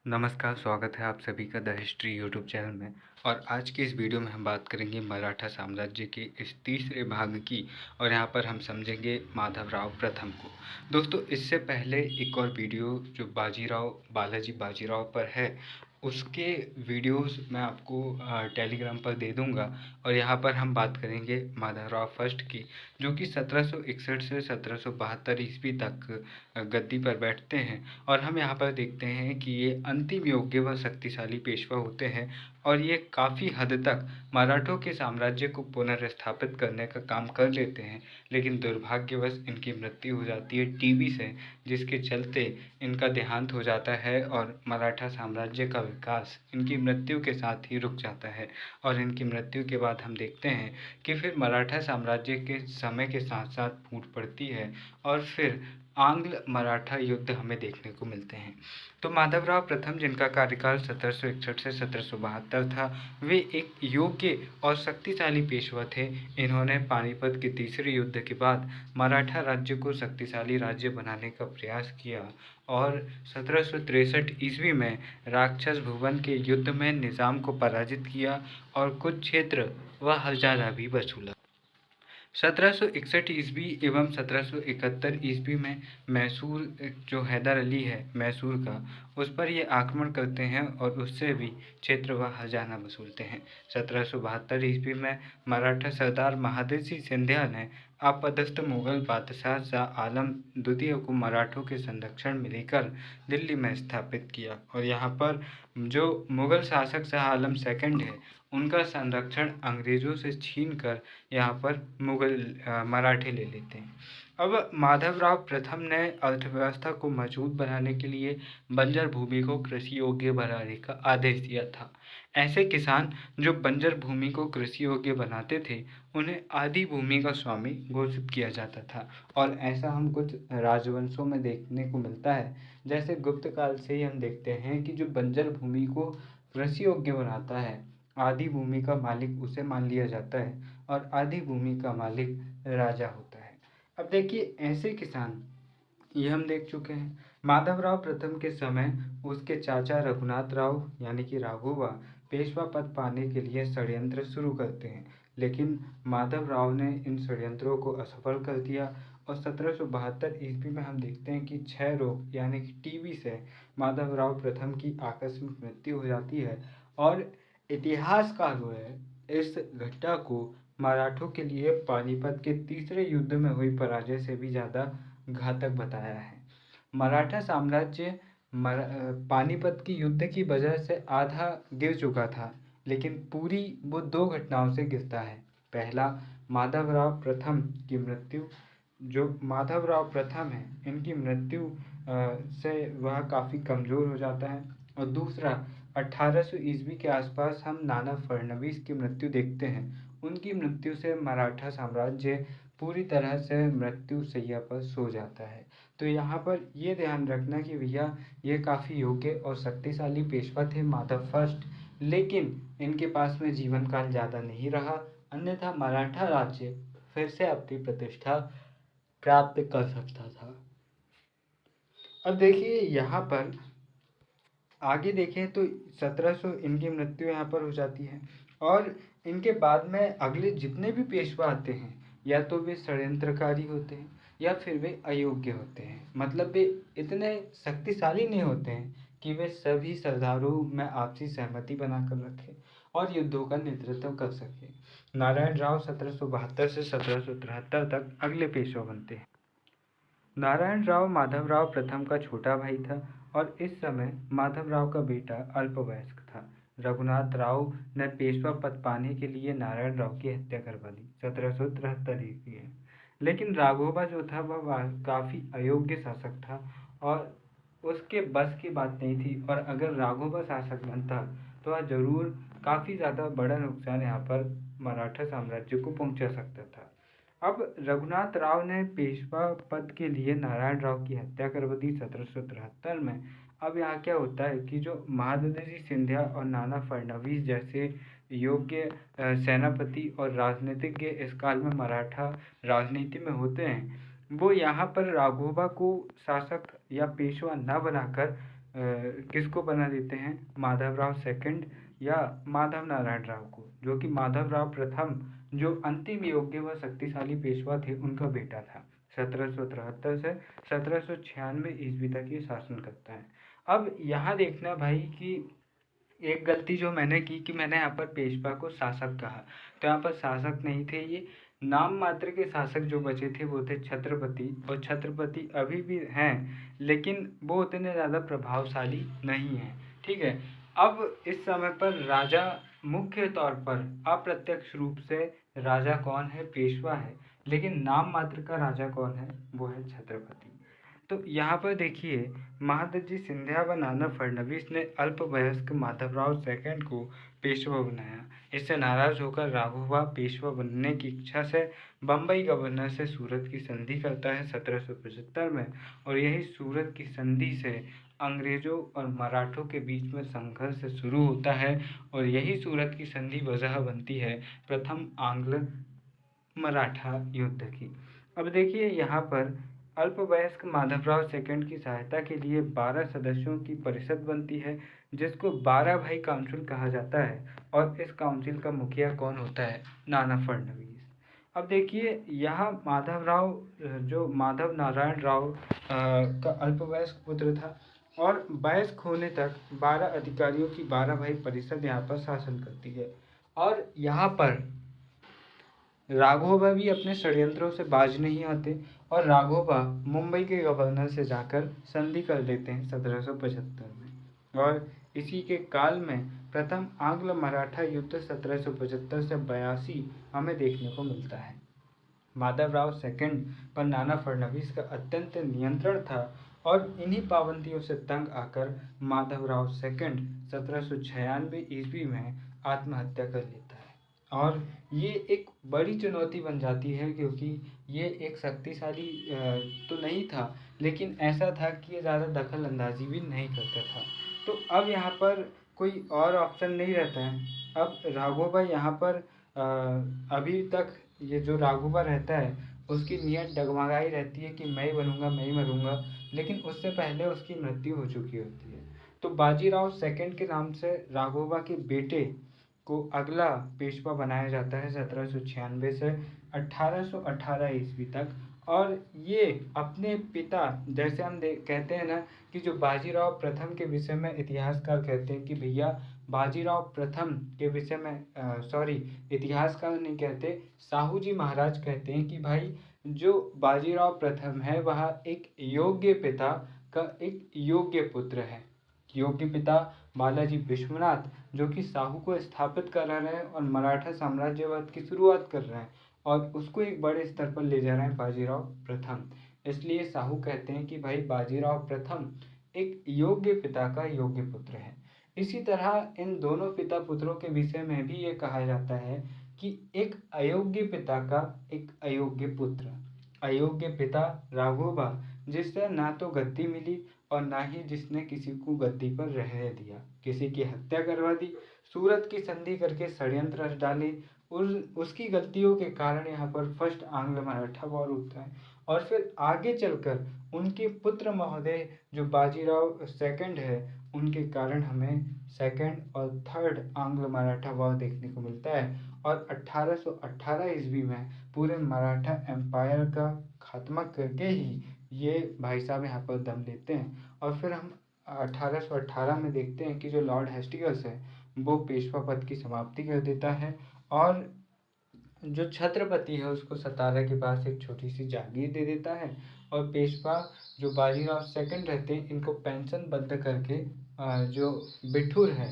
नमस्कार, स्वागत है आप सभी का द हिस्ट्री यूट्यूब चैनल में। और आज की इस वीडियो में हम बात करेंगे मराठा साम्राज्य के इस तीसरे भाग की। और यहाँ पर हम समझेंगे माधवराव प्रथम को। दोस्तों, इससे पहले एक और वीडियो जो बालाजी बाजीराव पर है, उसके वीडियोस मैं आपको टेलीग्राम पर दे दूंगा। और यहाँ पर हम बात करेंगे माधवराव फर्स्ट की, जो कि 1761 से 1772 ईस्वी तक गद्दी पर बैठते हैं। और हम यहाँ पर देखते हैं कि ये अंतिम योग्य व शक्तिशाली पेशवा होते हैं, और ये काफ़ी हद तक मराठों के साम्राज्य को पुनर्स्थापित करने का काम कर लेते हैं। लेकिन दुर्भाग्यवश इनकी मृत्यु हो जाती है टीबी से, जिसके चलते इनका देहांत हो जाता है और मराठा साम्राज्य का विकास इनकी मृत्यु के साथ ही रुक जाता है। और इनकी मृत्यु के बाद हम देखते हैं कि फिर मराठा साम्राज्य के समय के साथ साथ फूट पड़ती है, और फिर आंग्ल मराठा युद्ध हमें देखने को मिलते हैं। तो माधवराव प्रथम, जिनका कार्यकाल 1761 से 1772 था, वे एक योग्य और शक्तिशाली पेशवा थे। इन्होंने पानीपत के तीसरे युद्ध के बाद मराठा राज्य को शक्तिशाली राज्य बनाने का प्रयास किया, और 1763 ईस्वी में राक्षस भुवन के युद्ध में निज़ाम को पराजित किया और कुछ क्षेत्र व हजारा भी वसूला। 1761 ईस्वी एवं 1771 ईस्वी में मैसूर, जो हैदर अली है मैसूर का, उस पर ये आक्रमण करते हैं और उससे भी क्षेत्र व खजाना वसूलते हैं। 1772 ईस्वी में मराठा सरदार महादजी सिंह सिंधिया ने आपदस्थ मुगल बादशाह शाह आलम द्वितीय को मराठों के संरक्षण में लेकर दिल्ली में स्थापित किया। और यहाँ पर जो मुगल शासक शाह आलम सेकंड है, उनका संरक्षण अंग्रेज़ों से छीन कर यहाँ पर मराठे ले लेते हैं। अब माधवराव प्रथम ने अर्थव्यवस्था को मजबूत बनाने के लिए बंजर भूमि को कृषि योग्य बनाने का आदेश दिया था। ऐसे किसान जो बंजर भूमि को कृषि योग्य बनाते थे, उन्हें आधी भूमि का स्वामी घोषित किया जाता था। और ऐसा हम कुछ राजवंशों में देखने को मिलता है। जैसे गुप्त काल से ही हम देखते हैं कि जो बंजर भूमि को कृषि योग्य बनाता है, आधी भूमि का मालिक उसे मान लिया जाता है, और आधी भूमि का मालिक राजा होता है। अब देखिए, ऐसे किसान ये हम देख चुके हैं। माधवराव प्रथम के समय उसके चाचा रघुनाथ राव यानी कि राघोबा पेशवा पद पाने के लिए षड्यंत्र शुरू करते हैं, लेकिन माधवराव ने इन षड्यंत्रों को असफल कर दिया। और 1772 ईस्वी में हम देखते हैं कि क्षय रोग यानी कि टीबी से माधवराव प्रथम की आकस्मिक मृत्यु हो जाती है। और इतिहासकारों ने इस घटना को मराठों के लिए पानीपत के तीसरे युद्ध में हुई पराजय से भी ज़्यादा घातक बताया है। मराठा साम्राज्य पानीपत की युद्ध की वजह से आधा गिर चुका था, लेकिन पूरी वो दो घटनाओं से गिरता है। पहला, माधवराव प्रथम की मृत्यु। जो माधवराव प्रथम है, इनकी मृत्यु से वह काफ़ी कमज़ोर हो जाता है। और दूसरा, 1800 ईस्वी के आसपास हम नाना फडणवीस की मृत्यु देखते हैं। उनकी मृत्यु से मराठा साम्राज्य पूरी तरह से मृत्यु शैया पर सो जाता है। तो यहाँ पर ये ध्यान रखना कि भैया, ये काफ़ी योग्य और शक्तिशाली पेशवा थे माधव फर्स्ट, लेकिन इनके पास में जीवन काल ज़्यादा नहीं रहा, अन्यथा मराठा राज्य फिर से अपनी प्रतिष्ठा प्राप्त कर सकता था। अब देखिए, यहाँ पर आगे देखें तो 1700 इनकी मृत्यु यहाँ पर हो जाती है। और इनके बाद में अगले जितने भी पेशवा आते हैं, या तो वे षड्यंत्रकारी होते हैं या फिर वे अयोग्य होते हैं। मतलब वे इतने शक्तिशाली नहीं होते हैं कि वे सभी सरदारों में आपसी सहमति बनाकर रखें और युद्धों का नेतृत्व कर सकें। नारायण राव 1772 से 1773 तक अगले पेशवा बनते हैं। नारायण राव माधवराव प्रथम का छोटा भाई था, और इस समय माधवराव का बेटा अल्पवयस्क था। रघुनाथ राव ने पेशवा पद पाने के लिए नारायण राव की हत्या करवा दी 1773 ईस्वी में। लेकिन राघोबा जो था वह काफ़ी अयोग्य शासक था, और उसके बस की बात नहीं थी। और अगर राघोबा शासक बनता तो वह जरूर काफ़ी ज़्यादा बड़ा नुकसान यहाँ पर मराठा साम्राज्य को पहुँचा सकता था। अब रघुनाथ राव ने पेशवा पद के लिए नारायण राव की हत्या करवा दी 1773 में। अब यहाँ क्या होता है कि जो महादजी सिंधिया और नाना फडणवीस जैसे योग्य सेनापति और राजनीतिज्ञ इस काल में मराठा राजनीति में होते हैं, वो यहाँ पर राघोबा को शासक या पेशवा न बनाकर किसको बना देते हैं, माधवराव सेकंड या माधव नारायण राव को, जो कि माधवराव प्रथम जो अंतिम योग्य व शक्तिशाली पेशवा थे उनका बेटा था। 1773 से 1796 ईस्वी तक ये शासन करता है। अब यहाँ देखना भाई कि एक गलती जो मैंने की कि मैंने यहाँ पर पेशवा को शासक कहा, तो यहाँ पर शासक नहीं थे ये, नाम मात्र के शासक जो बचे थे वो थे छत्रपति, और छत्रपति अभी भी हैं लेकिन वो उतने ज़्यादा प्रभावशाली नहीं हैं। ठीक है, अब इस समय पर राजा मुख्य तौर पर अप्रत्यक्ष रूप से राजा कौन है, पेशवा है, लेकिन नाम मात्र का राजा कौन है, वो है छत्रपति। तो यहाँ पर देखिए, महादजी सिंधिया व नाना फडणवीस ने अल्पवयस्क माधवराव सेकंड को पेशवा बनाया। इससे नाराज होकर राघोबा पेशवा बनने की इच्छा से बम्बई गवर्नर से सूरत की संधि करता है 1775 में, और यही सूरत की संधि से अंग्रेजों और मराठों के बीच में संघर्ष शुरू होता है, और यही सूरत की संधि वजह बनती है प्रथम आंग्ल मराठा युद्ध की। अब देखिए यहाँ पर अल्पवयस्क माधवराव सेकंड की सहायता के लिए 12 सदस्यों की परिषद बनती है, जिसको 12 भाई काउंसिल कहा जाता है, और इस काउंसिल का मुखिया कौन होता है, नाना फडणवीस। अब देखिए यहाँ माधवराव जो माधव नारायण राव का अल्पवयस्क पुत्र था, और वयस्क होने तक 12 अधिकारियों की 12 भाई परिषद यहाँ पर शासन करती है। और यहाँ पर राघोबा भी अपने षड्यंत्रों से बाज नहीं आते, और राघोबा मुंबई के गवर्नर से जाकर संधि कर लेते हैं 1775 में, और इसी के काल में प्रथम आंग्ल मराठा युद्ध 1775 से 82 हमें देखने को मिलता है। माधवराव सेकंड पर नाना फडणवीस का अत्यंत नियंत्रण था, और इन्हीं पाबंदियों से तंग आकर माधवराव सेकंड 1796 ईस्वी में आत्महत्या कर लेता है। और ये एक बड़ी चुनौती बन जाती है, क्योंकि ये एक शक्तिशाली तो नहीं था, लेकिन ऐसा था कि ये ज़्यादा दखल अंदाजी भी नहीं करता था। तो अब यहाँ पर कोई और ऑप्शन नहीं रहता है। अब राघोबा यहाँ पर अभी तक ये जो राघोबा रहता है उसकी नीयत डगमगाई रहती है कि मैं ही बनूंगा, मैं ही मरूंगा, लेकिन उससे पहले उसकी मृत्यु हो चुकी होती है। तो बाजीराव सेकंड के नाम से राघोबा के बेटे को अगला पेशवा बनाया जाता है 1796 से 1818 ईस्वी तक। और ये अपने पिता, जैसे हम कहते हैं ना कि जो बाजीराव प्रथम के विषय में इतिहासकार कहते हैं कि भैया बाजीराव प्रथम के विषय में सॉरी इतिहासकार नहीं कहते, साहू जी महाराज कहते हैं कि भाई जो बाजीराव प्रथम है वह एक योग्य पिता का एक योग्य पुत्र है। योग्य पिता बालाजी विश्वनाथ जो कि साहू को स्थापित कर रहे हैं और मराठा साम्राज्यवाद की शुरुआत कर रहे हैं, और उसको एक बड़े स्तर पर ले जा रहे हैं बाजीराव प्रथम। इसलिए साहू कहते हैं कि भाई बाजीराव प्रथम एक योग्य पिता का योग्य पुत्र है। इसी तरह इन दोनों पिता पुत्रों के विषय में भी ये कहा जाता है कि एक अयोग्य पिता का एक अयोग्य पुत्र, अयोग्य पिता राघोबा, जिससे ना तो गद्दी मिली और ना ही जिसने किसी को गद्दी पर रहने दिया, किसी की हत्या करवा दी, सूरत की संधि करके षड्यंत्र रच डाले। उसकी गलतियों के कारण यहाँ पर फर्स्ट आंग्ल मराठा वॉर होता है, और फिर आगे चलकर उनके पुत्र महोदय जो बाजीराव सेकंड है उनके कारण हमें सेकंड और थर्ड आंग्ल मराठा वॉर देखने को मिलता है। और 1818 ईस्वी में पूरे मराठा एम्पायर का खात्मा करके ही ये भाई साहब यहाँ पर दम लेते हैं। और फिर हम 1818 में देखते हैं कि जो लॉर्ड हेस्टिंग्स है वो पेशवा पद की समाप्ति कर देता है, और जो छत्रपति है उसको सतारा के पास एक छोटी सी जागीर दे देता है, और पेशवा जो बाजीराव सेकंड रहते हैं इनको पेंशन बद्ध करके जो बिठूर है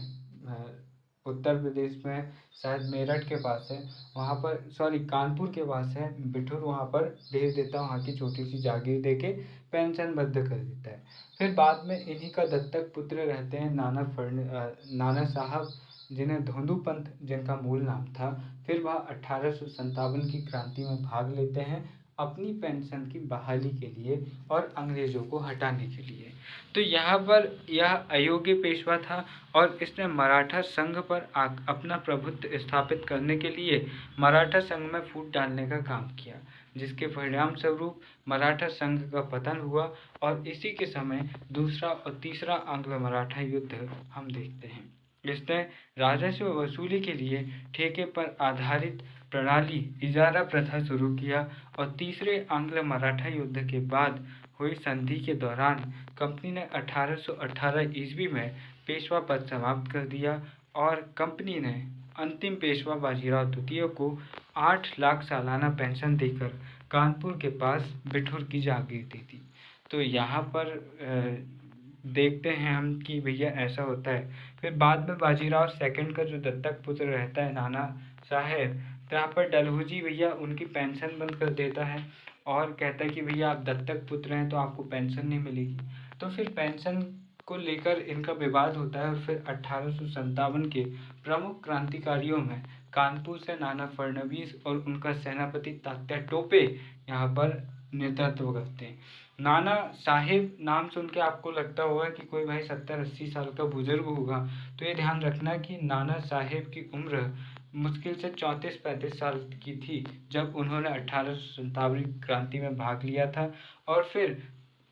उत्तर प्रदेश में, शायद मेरठ के पास है, वहाँ पर सॉरी कानपुर के पास है बिठूर, वहाँ पर भेज देता है, वहाँ की छोटी सी जागीर देके पेंशन बद्ध कर देता है। फिर बाद में इन्हीं का दत्तक पुत्र रहते हैं नाना साहब, जिन्हें धोंदू पंत जिनका मूल नाम था। फिर वह 1857 की क्रांति में भाग लेते हैं अपनी पेंशन की बहाली के लिए और अंग्रेजों को हटाने के लिए। तो यहाँ पर यह अयोग्य पेशवा था, और इसने मराठा संघ पर अपना प्रभुत्व स्थापित करने के लिए मराठा संघ में फूट डालने का काम किया। जिसके परिणाम स्वरूप मराठा संघ का पतन हुआ और इसी के समय दूसरा और तीसरा आंग्ल मराठा युद्ध हम देखते हैं। इसने राजस्व वसूली के लिए ठेके पर आधारित प्रणाली इजारा प्रथा शुरू किया और तीसरे आंग्ल मराठा युद्ध के बाद हुई संधि के दौरान कंपनी ने 1818 ईस्वी में पेशवा पद समाप्त कर दिया और कंपनी ने अंतिम पेशवा बाजीराव द्वितीय को 8 लाख सालाना पेंशन देकर कानपुर के पास बिठूर की जागीर दी थी। तो यहाँ पर देखते हैं हम कि भैया ऐसा होता है। फिर बाद में बाजीराव सेकंड का जो दत्तक पुत्र रहता है नाना साहेब, तो यहाँ पर डलहौजी भैया उनकी पेंशन बंद कर देता है और कहता है कि भैया आप दत्तक पुत्र हैं तो आपको पेंशन नहीं मिलेगी। तो फिर पेंशन को लेकर इनका विवाद होता है और फिर 1857 के प्रमुख क्रांतिकारियों में कानपुर से नाना फडणवीस और उनका सेनापति तात्या टोपे यहाँ पर नेतृत्व करते हैं। नाना साहेब नाम सुन के आपको लगता होगा कि कोई भाई 70-80 साल का बुजुर्ग होगा, तो ये ध्यान रखना कि नाना साहेब की उम्र मुश्किल से 34-35 साल की थी जब उन्होंने 1857 क्रांति में भाग लिया था। और फिर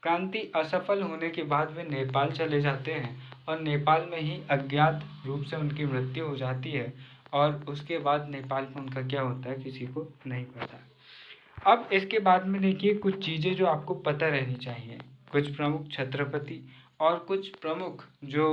क्रांति असफल होने के बाद वे नेपाल चले जाते हैं और नेपाल में ही अज्ञात रूप से उनकी मृत्यु हो जाती है और उसके बाद नेपाल में उनका क्या होता है किसी को नहीं पता। अब इसके बाद में देखिए कुछ चीज़ें जो आपको पता रहनी चाहिए, कुछ प्रमुख छत्रपति और कुछ प्रमुख जो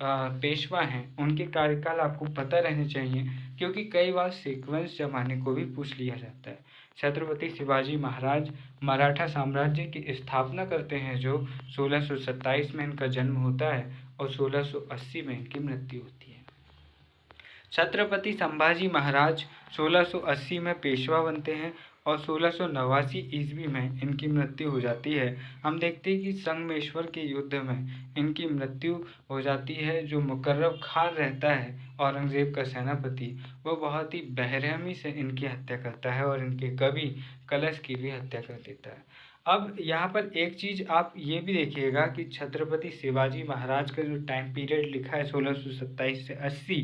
पेशवा हैं उनके कार्यकाल आपको पता रहने चाहिए, क्योंकि कई बार सीक्वेंस जमाने को भी पूछ लिया जाता है। छत्रपति शिवाजी महाराज मराठा साम्राज्य की स्थापना करते हैं जो 1627 में इनका जन्म होता है और 1680 में इनकी मृत्यु होती है। छत्रपति संभाजी महाराज 1680 में पेशवा बनते हैं और 1689 ईस्वी में इनकी मृत्यु हो जाती है। हम देखते हैं कि संगमेश्वर के युद्ध में इनकी मृत्यु हो जाती है। जो मुकर्रब खान रहता है औरंगज़ेब का सेनापति, वो बहुत ही बेरहमी से इनकी हत्या करता है और इनके कवि कलश की भी हत्या कर देता है। अब यहाँ पर एक चीज़ आप ये भी देखिएगा कि छत्रपति शिवाजी महाराज का जो टाइम पीरियड लिखा है 1627 से 80,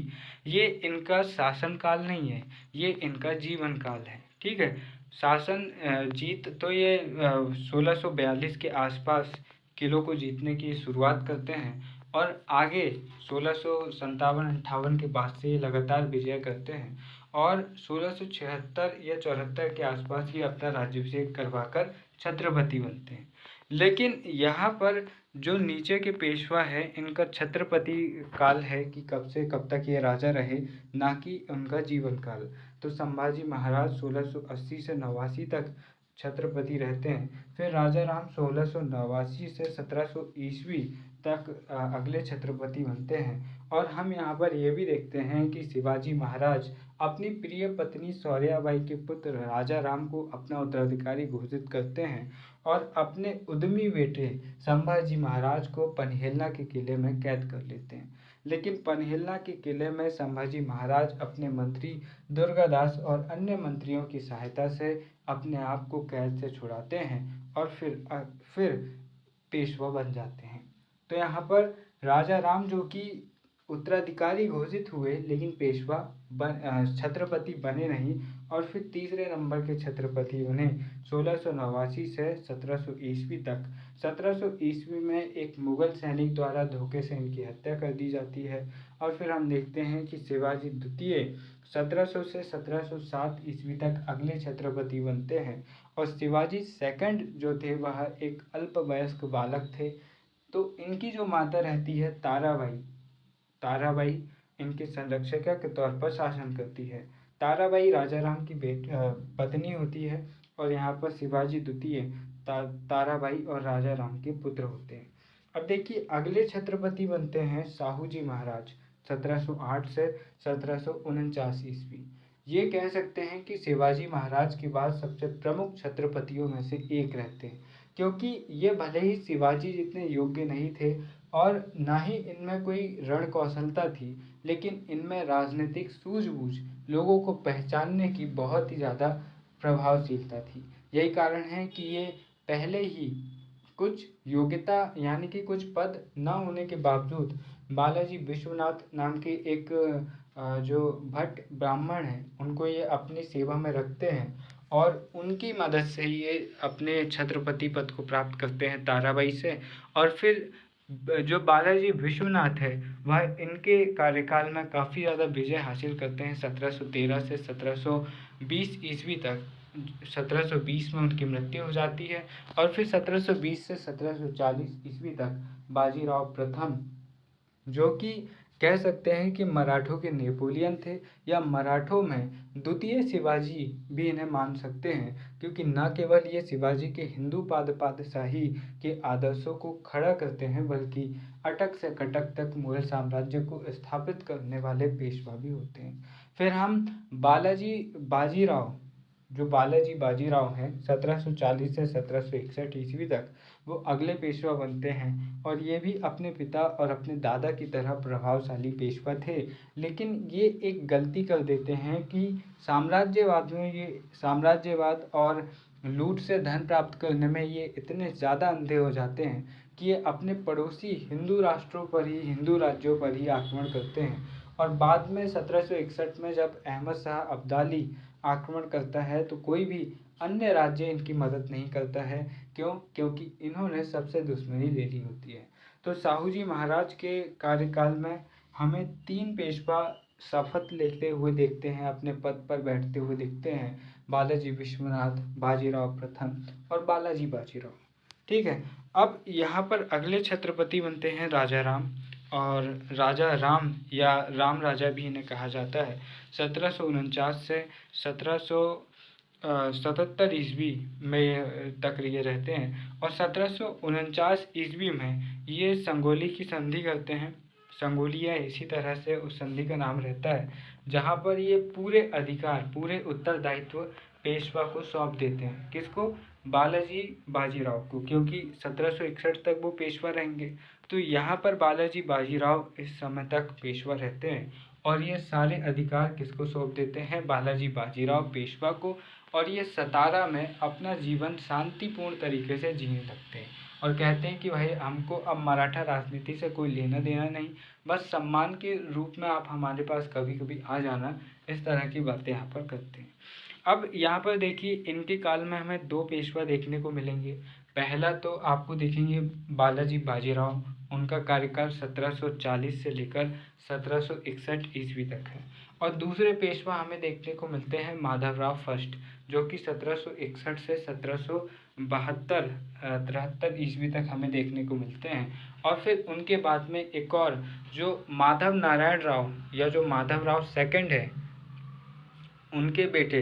ये इनका शासनकाल नहीं है, ये इनका जीवन काल है। ठीक है, शासन जीत तो ये 1642 के आसपास किलों को जीतने की शुरुआत करते हैं और आगे 1657-58 के बाद से ये लगातार विजय करते हैं और 1676 या 74 के आसपास ये अपना राज्याभिषेक करवाकर छत्रपति बनते हैं। लेकिन यहाँ पर जो नीचे के पेशवा है इनका छत्रपति काल है कि कब से कब तक ये राजा रहे, ना कि उनका जीवन काल। तो संभाजी महाराज 1680 से 89 तक छत्रपति रहते हैं। फिर राजा राम 1689 से 1700 ईस्वी तक अगले छत्रपति बनते हैं। और हम यहाँ पर ये भी देखते हैं कि शिवाजी महाराज अपनी प्रिय पत्नी शौर्याबाई के पुत्र राजा राम को अपना उत्तराधिकारी घोषित करते हैं और अपने उद्यमी बेटे संभाजी महाराज को पनहेलना के किले में कैद कर लेते हैं। लेकिन पनहेलना के किले में संभाजी महाराज अपने मंत्री दुर्गादास और अन्य मंत्रियों की सहायता से अपने आप को कैद से छुड़ाते हैं और फिर पेशवा बन जाते हैं। तो यहाँ पर राजा राम जो कि उत्तराधिकारी घोषित हुए लेकिन पेशवा छत्रपति बने नहीं और फिर तीसरे नंबर के छत्रपति बने 1689 से 1700 ईस्वी तक। 1700 ईस्वी में एक मुगल सैनिक द्वारा धोखे से इनकी हत्या कर दी जाती है और फिर हम देखते हैं कि शिवाजी द्वितीय 1700 से 1707 ईस्वी तक अगले छत्रपति बनते हैं और शिवाजी सेकंड जो थे वह एक अल्पवयस्क बालक थे। तो इनकी जो माता रहती है ताराबाई इनके संरक्षिका के तौर पर शासन करती है। ताराबाई राजा राम की पत्नी होती है और यहाँ पर शिवाजी द्वितीय ताराबाई और राजा राम के पुत्र होते हैं। अब देखिए अगले छत्रपति बनते हैं साहू जी महाराज 1708 से 1749 ईस्वी। ये कह सकते हैं कि शिवाजी महाराज के बाद सबसे प्रमुख छत्रपतियों में से एक रहते हैं, क्योंकि ये भले ही शिवाजी जितने योग्य नहीं थे और ना ही इनमें कोई रण कौशलता थी, लेकिन इनमें राजनीतिक सूझबूझ, लोगों को पहचानने की बहुत ही ज़्यादा प्रभावशीलता थी। यही कारण है कि ये पहले ही कुछ योग्यता यानी कि कुछ पद न होने के बावजूद बालाजी विश्वनाथ नाम के एक जो भट्ट ब्राह्मण हैं उनको ये अपनी सेवा में रखते हैं और उनकी मदद से ये अपने छत्रपति पद को प्राप्त करते हैं ताराबाई से। और फिर जो बालाजी विश्वनाथ है वह इनके कार्यकाल में काफ़ी ज़्यादा विजय हासिल करते हैं 1713 से 1720 ईस्वी तक। 1720 में उनकी मृत्यु हो जाती है और फिर 1720 से 1740 ईस्वी तक बाजीराव प्रथम, जो कि कह सकते हैं कि मराठों के नेपोलियन थे या मराठों में द्वितीय शिवाजी भी इन्हें मान सकते हैं, क्योंकि न केवल ये शिवाजी के हिंदू पादशाही के आदर्शों को खड़ा करते हैं बल्कि अटक से कटक तक मुगल साम्राज्य को स्थापित करने वाले पेशवा भी होते हैं। फिर हम बालाजी बाजीराव हैं 1740 से 1761 ईस्वी तक, वो अगले पेशवा बनते हैं और ये भी अपने पिता और अपने दादा की तरह प्रभावशाली पेशवा थे। लेकिन ये एक गलती कर देते हैं कि साम्राज्यवाद और लूट से धन प्राप्त करने में ये इतने ज़्यादा अंधे हो जाते हैं कि ये अपने पड़ोसी हिंदू राष्ट्रों पर ही, हिंदू राज्यों पर ही आक्रमण करते हैं। और बाद में 1761 में जब अहमद शाह अब्दाली आक्रमण करता है तो कोई भी अन्य राज्य इनकी मदद नहीं करता है। क्यों? क्योंकि इन्होंने सबसे दुश्मनी ले ली होती है। तो साहू जी महाराज के कार्यकाल में हमें 3 पेशवा शपथ लेते हुए देखते हैं, अपने पद पर बैठते हुए देखते हैं, बालाजी विश्वनाथ, बाजीराव प्रथम और बालाजी बाजीराव। ठीक है। अब यहाँ पर अगले छत्रपति बनते हैं राजा राम, और राजा राम या राम राजा भी इन्हें कहा जाता है। 1749 से 1777 ईस्वी में तक ये रहते हैं और 1749 ईस्वी में ये संगोली की संधि करते हैं। संगोलिया इसी तरह से उस संधि का नाम रहता है, जहाँ पर ये पूरे अधिकार, पूरे उत्तरदायित्व पेशवा को सौंप देते हैं। किसको? बालाजी बाजीराव को, क्योंकि 1761 तक वो पेशवा रहेंगे। तो यहाँ पर बालाजी बाजीराव इस समय तक पेशवा रहते हैं और ये सारे अधिकार किसको सौंप देते हैं? बालाजी बाजीराव पेशवा को। और ये सतारा में अपना जीवन शांतिपूर्ण तरीके से जीने लगते हैं और कहते हैं कि भाई हमको अब मराठा राजनीति से कोई लेना देना नहीं, बस सम्मान के रूप में आप हमारे पास कभी कभी आ जाना, इस तरह की बातें यहाँ पर करते हैं। अब यहाँ पर देखिए इनके काल में हमें 2 पेशवा देखने को मिलेंगे। पहला तो आपको देखेंगे बालाजी बाजीराव, उनका कार्यकाल 1740 से लेकर 1761 ईस्वी तक है। और दूसरे पेशवा हमें देखने को मिलते हैं माधवराव फर्स्ट, जो कि 1761 से 1773 ईस्वी तक हमें देखने को मिलते हैं। और फिर उनके बाद में एक और जो माधव नारायण राव या जो माधवराव सेकंड है, उनके बेटे,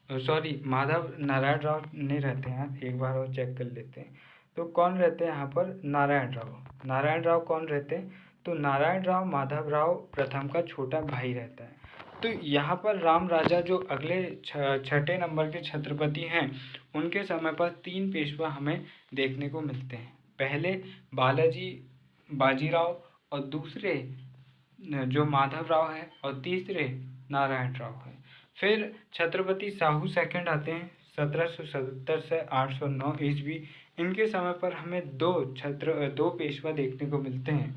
सॉरी माधव नारायण राव नहीं रहते हैं, एक बार और चेक कर लेते हैं। तो कौन रहते हैं यहाँ पर? नारायण राव। नारायण राव कौन रहते हैं? तो नारायण राव माधवराव प्रथम का छोटा भाई रहता है। तो यहाँ पर राम राजा जो अगले छठे नंबर के छत्रपति हैं, उनके समय पर 3 पेशवा हमें देखने को मिलते हैं। पहले बालाजी बाजीराव और दूसरे जो माधवराव है और तीसरे नारायण राव है। फिर छत्रपति साहू सेकंड आते हैं 1777 से 809 ईस्वी। इनके समय पर हमें दो पेशवा देखने को मिलते हैं।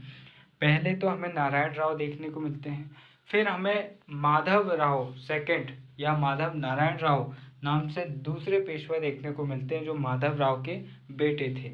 पहले तो हमें नारायण राव देखने को मिलते हैं, फिर हमें माधव राव सेकंड या माधव नारायण राव नाम से दूसरे पेशवा देखने को मिलते हैं, जो माधव राव के बेटे थे।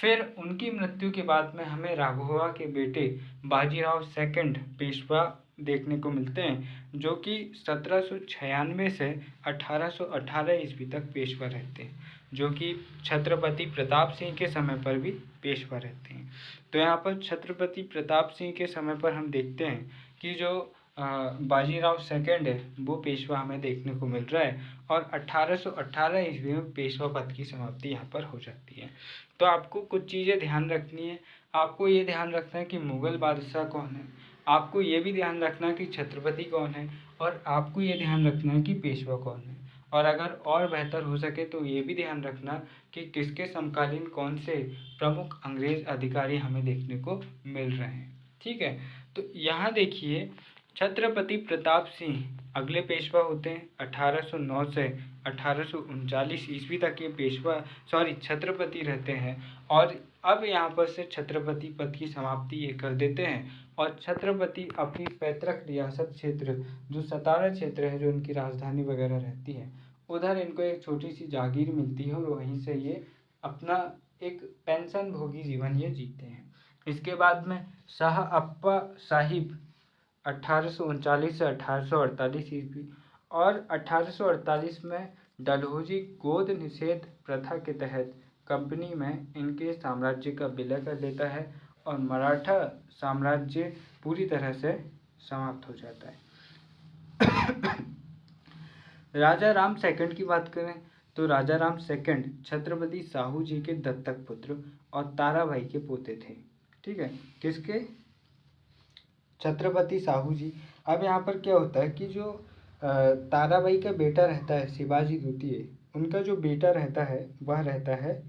फिर उनकी मृत्यु के बाद में हमें राघवा के बेटे बाजीराव सेकंड पेशवा देखने को मिलते हैं, जो कि 1796 से 1818 ईस्वी तक पेशवा रहते हैं, जो कि छत्रपति प्रताप सिंह के समय पर भी पेशवा रहते हैं। तो यहाँ पर छत्रपति प्रताप सिंह के समय पर हम देखते हैं कि जो बाजीराव सेकंड है वो पेशवा हमें देखने को मिल रहा है और 1818 ईस्वी में पेशवा पद की समाप्ति यहाँ पर हो जाती है। तो आपको कुछ चीज़ें ध्यान रखनी है। आपको ये ध्यान रखना है कि मुग़ल बादशाह कौन है, आपको ये भी ध्यान रखना कि छत्रपति कौन है, और आपको ये ध्यान रखना है कि पेशवा कौन है। और अगर और बेहतर हो सके तो ये भी ध्यान रखना कि किसके समकालीन कौन से प्रमुख अंग्रेज अधिकारी हमें देखने को मिल रहे हैं। ठीक है। तो यहाँ देखिए छत्रपति प्रताप सिंह अगले पेशवा होते हैं 1809 से 1839 ईस्वी तक ये छत्रपति रहते हैं। और अब यहाँ पर से छत्रपति पद की समाप्ति ये कर देते हैं और छत्रपति अपनी पैतृक रियासत क्षेत्र जो सतारा क्षेत्र है, जो उनकी राजधानी वगैरह रहती है, उधर इनको एक छोटी सी जागीर मिलती है और वहीं से ये अपना एक पेंशन भोगी जीवन ये जीते हैं। इसके बाद में शाह अप्पा साहिब 1839 से 1848 ईस्वी और 1848 में डलहौजी गोद निषेध प्रथा के तहत कंपनी में इनके साम्राज्य का विलय कर लेता है और मराठा साम्राज्य पूरी तरह से समाप्त हो जाता है। राजा राम सेकंड की बात करें तो राजा राम सेकंड छत्रपति साहू जी के दत्तक पुत्र और ताराबाई के पोते थे। ठीक है, किसके? छत्रपति साहू जी। अब यहाँ पर क्या होता है कि जो ताराबाई का बेटा रहता है शिवाजी द्वितीय, उनका जो बेटा रहता है वह रहता है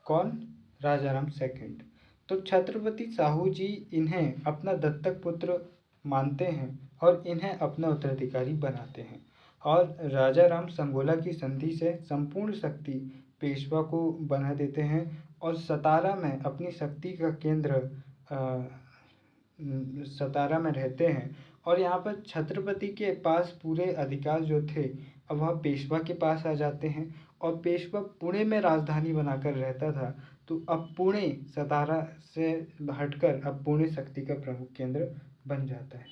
कौन? राजा राम सेकंड। तो छत्रपति साहू जी इन्हें अपना दत्तक पुत्र मानते हैं और इन्हें अपना उत्तराधिकारी बनाते हैं और राजा राम संगोला की संधि से संपूर्ण शक्ति पेशवा को बना देते हैं और सतारा में अपनी शक्ति का केंद्र सतारा में रहते हैं और यहाँ पर छत्रपति के पास पूरे अधिकार जो थे अब वह पेशवा के पास आ जाते हैं और पेशवा पुणे में राजधानी बनाकर रहता था, तो अब पुणे सतारा से हटकर अब पुणे शक्ति का प्रमुख केंद्र बन जाता है।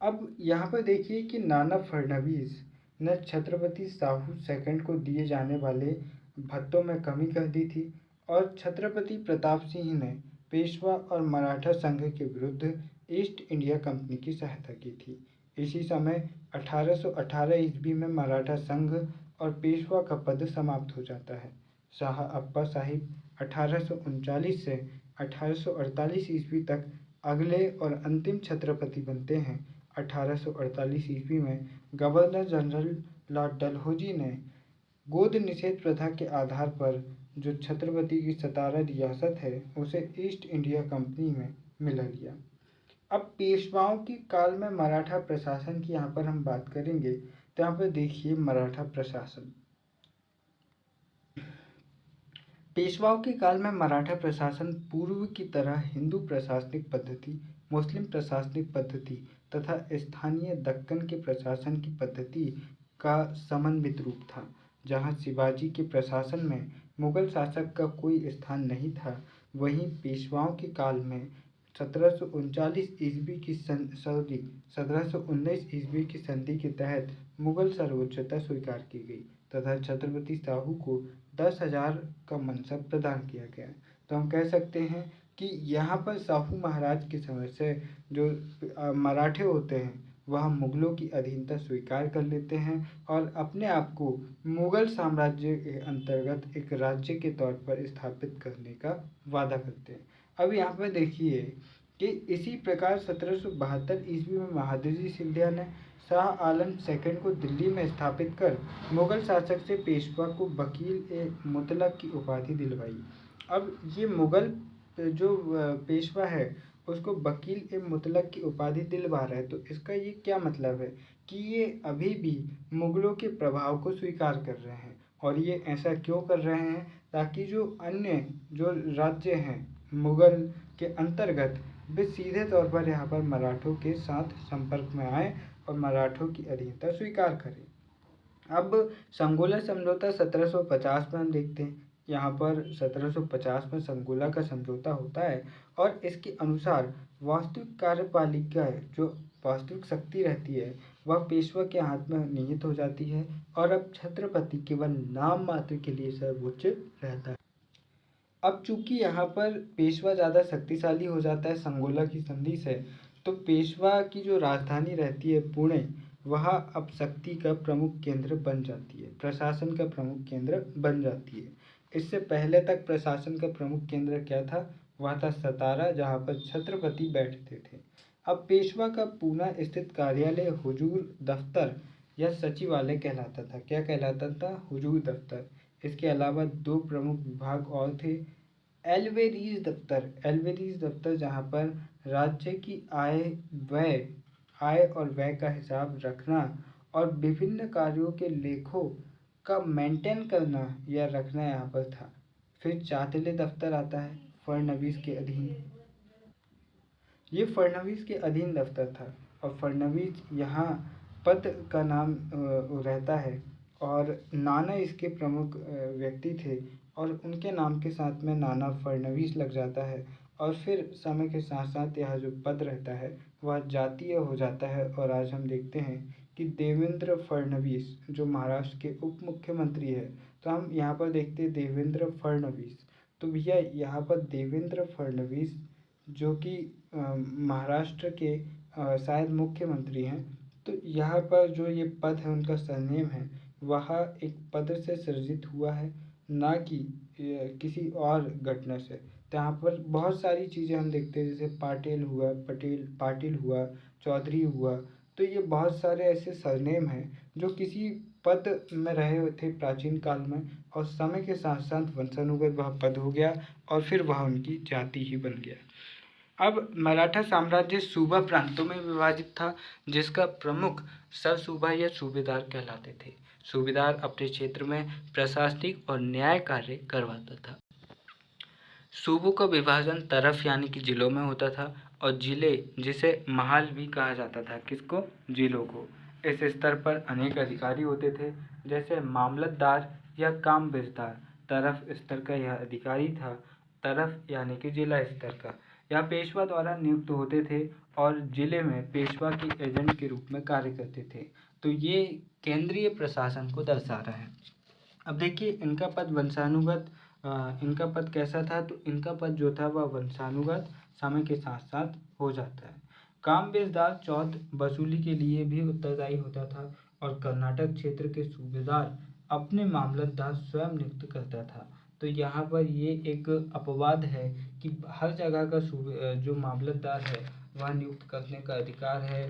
अब यहाँ पर देखिए कि नाना फडणवीस ने छत्रपति साहू सेकंड को दिए जाने वाले भत्तों में कमी कर दी थी और छत्रपति प्रताप सिंह ने पेशवा और मराठा संघ के विरुद्ध ईस्ट इंडिया कंपनी की सहायता की थी। इसी समय 1818 ईस्वी में मराठा संघ और पेशवा का पद समाप्त हो जाता है। शाह अप्पा साहिब 1839 से 1848 ईस्वी तक अगले और अंतिम छत्रपति बनते हैं। 1848 ईस्वी में गवर्नर जनरल लॉर्ड डलहौजी ने गोद निषेध प्रथा के आधार पर जो छत्रपति की सतारा रियासत है उसे ईस्ट इंडिया कंपनी में मिला लिया। अब पेशवाओं के काल में मराठा प्रशासन की यहाँ पर हम बात करेंगे तो यहाँ पर देखिए मराठा प्रशासन। पेशवाओं के काल में मराठा प्रशासन पूर्व की तरह हिंदू प्रशासनिक पद्धति, मुस्लिम प्रशासनिक पद्धति तथा स्थानीय दक्कन के प्रशासन की पद्धति का समन्वित रूप था। जहाँ शिवाजी के प्रशासन में मुगल शासक का कोई स्थान नहीं था, वहीं पेशवाओं के काल में 1739 ईस्वी की 1719 ईस्वी की संधि के तहत मुगल सर्वोच्चता स्वीकार की गई तथा छत्रपति साहू को 10,000 का मनसब प्रदान किया गया। तो हम कह सकते हैं कि यहाँ पर साहू महाराज के समय से जो मराठे होते हैं वह मुगलों की अधीनता स्वीकार कर लेते हैं और अपने आप को मुगल साम्राज्य के अंतर्गत एक राज्य के तौर पर स्थापित करने का वादा करते हैं। अब यहाँ पर देखिए कि इसी प्रकार 1772 ईस्वी में महादजी सिंधिया ने शाह आलम सेकंड को दिल्ली में स्थापित कर मुगल शासक से पेशवा को वकील-ए-मुतलक की उपाधि दिलवाई। अब ये मुगल जो पेशवा है उसको वकील-ए-मुतलक की उपाधि दिलवा रहा है, तो इसका ये क्या मतलब है कि ये अभी भी मुगलों के प्रभाव को स्वीकार कर रहे हैं और ये ऐसा क्यों कर रहे हैं ताकि जो अन्य जो राज्य हैं मुगल के अंतर्गत वे सीधे तौर पर यहाँ पर मराठों के साथ संपर्क में आए और मराठों की अधीनता स्वीकार करें। अब संगोला समझौता 1750 में हम देखते हैं, यहाँ पर 1750 में संगोला का समझौता होता है और इसके अनुसार वास्तविक कार्यपालिका जो वास्तविक शक्ति रहती है वह पेशवा के हाथ में निहित हो जाती है और अब छत्रपति केवल नाम मात्र के लिए सर्वोच्च रहता है। अब चूंकि यहाँ पर पेशवा ज़्यादा शक्तिशाली हो जाता है संगोला की संधि से, तो पेशवा की जो राजधानी रहती है पुणे, वह अब शक्ति का प्रमुख केंद्र बन जाती है, प्रशासन का प्रमुख केंद्र बन जाती है। इससे पहले तक प्रशासन का प्रमुख केंद्र क्या था? वह था सतारा, जहाँ पर छत्रपति बैठते थे। अब पेशवा का पूना स्थित कार्यालय हुजूर दफ्तर या सचिवालय कहलाता था। क्या कहलाता था? हुजूर दफ्तर। इसके अलावा दो प्रमुख विभाग और थे। एलवेरीज दफ्तर जहाँ पर राज्य की आय और व्यय का हिसाब रखना और विभिन्न कार्यों के लेखों का मेंटेन करना या रखना यहाँ पर था। फिर चातले दफ्तर आता है फडणवीस के अधीन। ये फडणवीस के अधीन दफ्तर था और फडणवीस यहाँ पद का नाम रहता है और नाना इसके प्रमुख व्यक्ति थे और उनके नाम के साथ में नाना फडणवीस लग जाता है और फिर समय के साथ साथ यह जो पद रहता है वह जातीय हो जाता है। और आज हम देखते हैं कि देवेंद्र फडणवीस जो महाराष्ट्र के उप मुख्यमंत्री है, तो हम यहाँ पर देखते हैं देवेंद्र फडणवीस। तो भैया यहाँ पर देवेंद्र फडणवीस जो कि महाराष्ट्र के शायद मुख्यमंत्री हैं, तो यहाँ पर जो ये पद है उनका सरनेम है वह एक पद से सृजित हुआ है, ना कि किसी और घटना से। तो यहाँ पर बहुत सारी चीज़ें हम देखते हैं, जैसे पाटिल हुआ, पाटिल हुआ, चौधरी हुआ। तो ये बहुत सारे ऐसे सरनेम हैं जो किसी पद में रहे हुए थे प्राचीन काल में, और समय के साथ साथ वंशानुगत वह पद हो गया और फिर वह उनकी जाति ही बन गया। अब मराठा साम्राज्य सूबा प्रांतों में विभाजित था, जिसका प्रमुख सरसूबा या सूबेदार कहलाते थे। सूबेदार अपने क्षेत्र में प्रशासनिक और न्याय कार्य करवाता था। सूबों का विभाजन तरफ यानी कि जिलों में होता था, और जिले जिसे महाल भी कहा जाता था, किसको? जिलों को। इस स्तर पर अनेक अधिकारी होते थे, जैसे मामलतदार या कामबिजदार। तरफ स्तर का यह अधिकारी था, तरफ यानी कि जिला स्तर का। यह पेशवा द्वारा नियुक्त होते थे और जिले में पेशवा के एजेंट के रूप में कार्य करते थे। तो ये केंद्रीय प्रशासन को दर्शा रहा है। अब देखिए इनका पद वंशानुगत, इनका पद कैसा था? तो इनका पद जो था वह वंशानुगत समय के साथ साथ हो जाता है। कामबेजदार चौथ वसूली के लिए भी उत्तरदायी होता था, और कर्नाटक क्षेत्र के सूबेदार अपने मामलतदार स्वयं नियुक्त करता था। तो यहाँ पर ये एक अपवाद है कि हर जगह का जो मामलतदार है वह नियुक्त करने का अधिकार है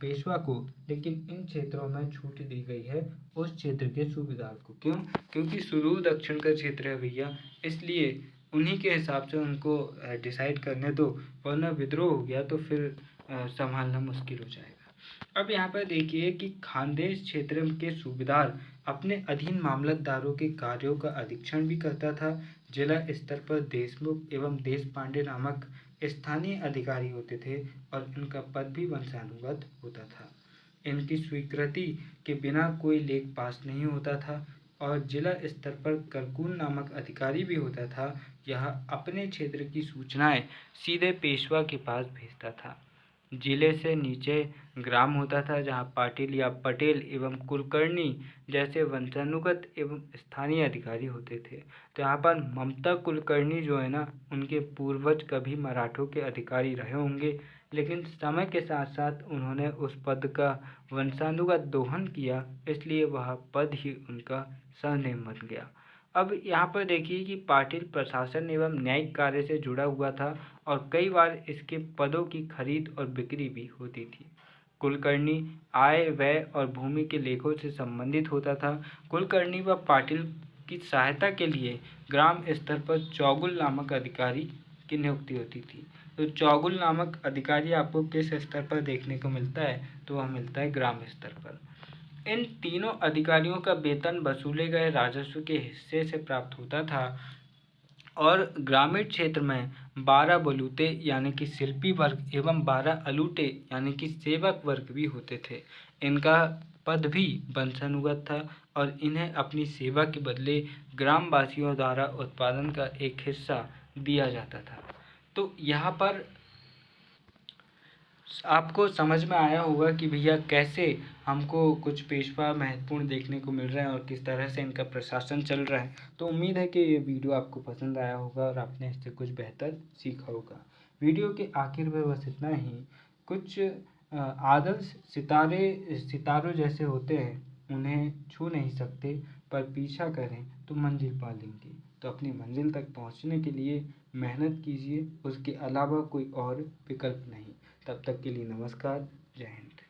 पेशवा को, लेकिन इन क्षेत्रों में छूट दी गई है उस क्षेत्र के सूबेदार को। क्यों? क्योंकि सुदूर दक्षिण का क्षेत्र है भैया, इसलिए उन्हीं के हिसाब से उनको डिसाइड करने दो, वरना विद्रोह हो गया तो फिर संभालना मुश्किल हो जाएगा। अब यहाँ पर देखिए कि खानदेश क्षेत्र के सूबेदार अपने अधीन मामलतदारों के कार्यों का अधीक्षण भी करता था। जिला स्तर पर देशमुख एवं देशपांडे नामक स्थानीय अधिकारी होते थे, और इनका पद भी वंशानुगत होता था। इनकी स्वीकृति के बिना कोई लेख पास नहीं होता था, और जिला स्तर पर करकून नामक अधिकारी भी होता था। यह अपने क्षेत्र की सूचनाएं सीधे पेशवा के पास भेजता था। जिले से नीचे ग्राम होता था, जहां पाटिल या पटेल एवं कुलकर्णी जैसे वंशानुगत एवं स्थानीय अधिकारी होते थे। तो यहाँ पर ममता कुलकर्णी जो है ना, उनके पूर्वज कभी मराठों के अधिकारी रहे होंगे, लेकिन समय के साथ साथ उन्होंने उस पद का वंशानुगत दोहन किया, इसलिए वह पद ही उनका सरनेम बन गया। अब यहाँ पर देखिए कि पाटिल प्रशासन एवं न्यायिक कार्य से जुड़ा हुआ था, और कई बार इसके पदों की खरीद और बिक्री भी होती थी। कुलकर्णी आय, व्यय और भूमि के लेखों से संबंधित होता था। कुलकर्णी व पाटिल की सहायता के लिए ग्राम स्तर पर चौगुल नामक अधिकारी की नियुक्ति होती थी। तो चौगुल नामक अधिकारी आपको किस स्तर पर देखने को मिलता है? तो वह मिलता है ग्राम स्तर पर। इन तीनों अधिकारियों का वेतन वसूले गए राजस्व के हिस्से से प्राप्त होता था, और ग्रामीण क्षेत्र में 12 बलूते यानी कि शिल्पी वर्ग एवं 12 अलूटे यानी कि सेवक वर्ग भी होते थे। इनका पद भी वंशानुगत था, और इन्हें अपनी सेवा के बदले ग्रामवासियों द्वारा उत्पादन का एक हिस्सा दिया जाता था। तो यहाँ पर आपको समझ में आया होगा कि भैया कैसे हमको कुछ पेशवा महत्वपूर्ण देखने को मिल रहे हैं और किस तरह से इनका प्रशासन चल रहा है। तो उम्मीद है कि ये वीडियो आपको पसंद आया होगा और आपने इससे कुछ बेहतर सीखा होगा। वीडियो के आखिर में बस इतना ही, कुछ आदर्श सितारों जैसे होते हैं, उन्हें छू नहीं सकते, पर पीछा करें तो मंजिल पा लेंगे। तो अपनी मंजिल तक पहुंचने के लिए मेहनत कीजिए, उसके अलावा कोई और विकल्प नहीं। तब तक के लिए नमस्कार, जय हिंद।